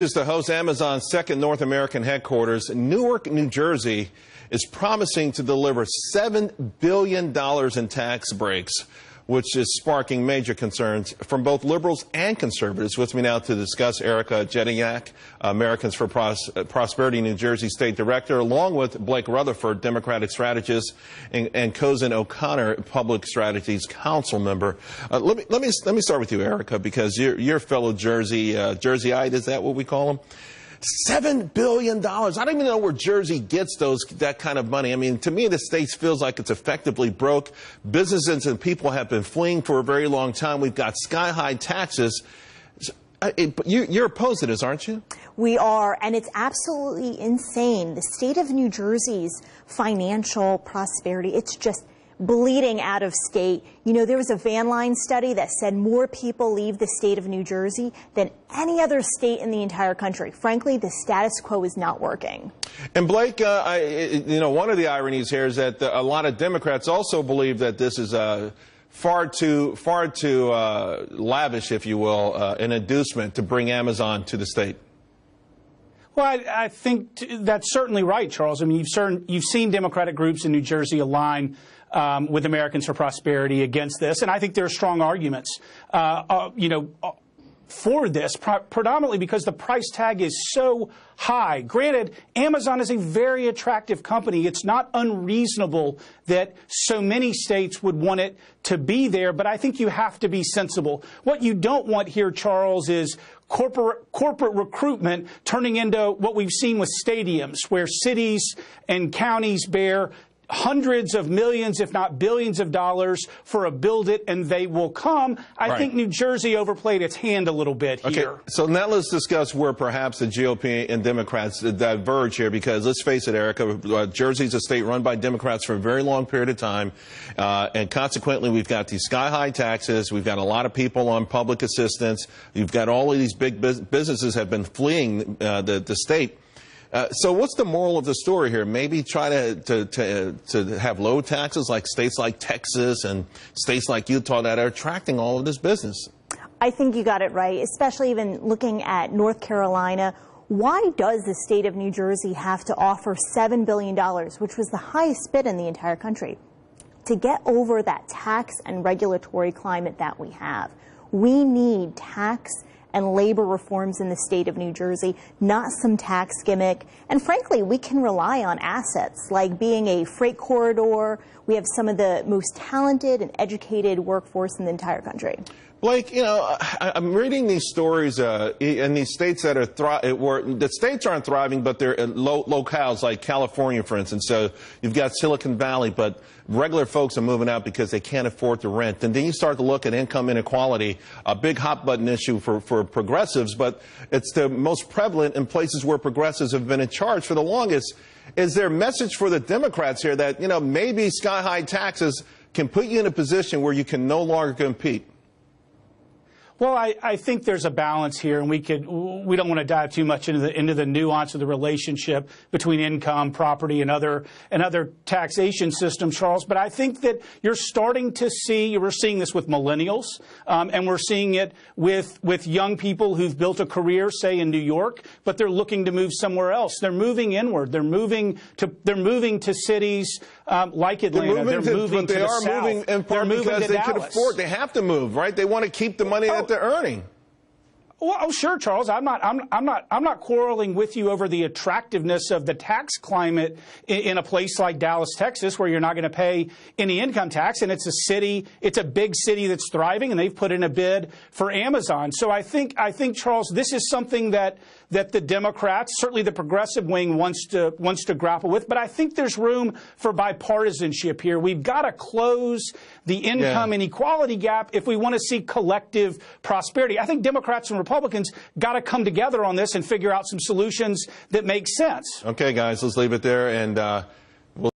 Is to host Amazon's second North American headquarters, Newark, New Jersey is promising to deliver $7 billion in tax breaks, which is sparking major concerns from both liberals and conservatives. With me now to discuss, Erica Jediniak, Americans for Prosperity New Jersey State Director, along with Blake Rutherford, Democratic strategist, and Cozen O'Connor, Public Strategies Council member. Let me start with you, Erica, because you're a fellow Jerseyite. Is that what we call them? $7 billion. I don't even know where Jersey gets that kind of money. I mean, to me, the state feels like it's effectively broke. Businesses and people have been fleeing for a very long time. We've got sky-high taxes. But you're opposed to this, aren't you? We are, and it's absolutely insane. The state of New Jersey's financial prosperity, it's just bleeding out of state. You know, there was a Van Line study that said more people leave the state of New Jersey than any other state in the entire country. Frankly, the status quo is not working. And Blake, one of the ironies here is that a lot of Democrats also believe that this is far too lavish, if you will, an inducement to bring Amazon to the state. Well, I think that's certainly right, Charles. I mean, you've seen Democratic groups in New Jersey align with Americans for Prosperity against this, and I think there are strong arguments, for this, predominantly because the price tag is so high. Granted, Amazon is a very attractive company. It's not unreasonable that so many states would want it to be there, but I think you have to be sensible. What you don't want here, Charles, is corporate recruitment turning into what we've seen with stadiums, where cities and counties bear hundreds of millions, if not billions of dollars for a build it and they will come. I think New Jersey overplayed its hand a little bit here. Okay, so now let's discuss where perhaps the GOP and Democrats diverge here, because let's face it, Erica, Jersey's a state run by Democrats for a very long period of time, and consequently we've got these sky-high taxes, we've got a lot of people on public assistance, you've got all of these big businesses have been fleeing the state. So what's the moral of the story here? Maybe try to have low taxes like states like Texas and states like Utah that are attracting all of this business. I think you got it right, especially even looking at North Carolina. Why does the state of New Jersey have to offer $7 billion, which was the highest bid in the entire country, to get over that tax and regulatory climate that we have? We need tax and labor reforms in the state of New Jersey, not some tax gimmick. And frankly, we can rely on assets like being a freight corridor. We have some of the most talented and educated workforce in the entire country. Blake, I'm reading these stories in these states that are where the states aren't thriving, but they're locales like California, for instance. So you've got Silicon Valley, but regular folks are moving out because they can't afford to rent. And then you start to look at income inequality, a big hot button issue for progressives, but it's the most prevalent in places where progressives have been in charge for the longest. Is there a message for the Democrats here that, maybe sky-high taxes can put you in a position where you can no longer compete? Well, I think there's a balance here, and we don't want to dive too much into the nuance of the relationship between income, property, and other taxation systems, Charles. But I think that we're seeing this with millennials, and we're seeing it with young people who've built a career, say in New York, but they're looking to move somewhere else. They're moving inward. They're moving to cities like Atlanta. They're moving to the South. Moving in part because they can afford. They have to move, right? They want to keep the money that they're earning. Well, sure, Charles. I'm not quarreling with you over the attractiveness of the tax climate in a place like Dallas, Texas, where you're not going to pay any income tax, and it's a big city that's thriving, and they've put in a bid for Amazon. So I think, Charles, this is something that the Democrats, certainly the progressive wing, wants to grapple with. But I think there's room for bipartisanship here. We've got to close the income inequality gap if we want to see collective prosperity. I think Democrats and Republicans got to come together on this and figure out some solutions that make sense. Okay, guys, let's leave it there. And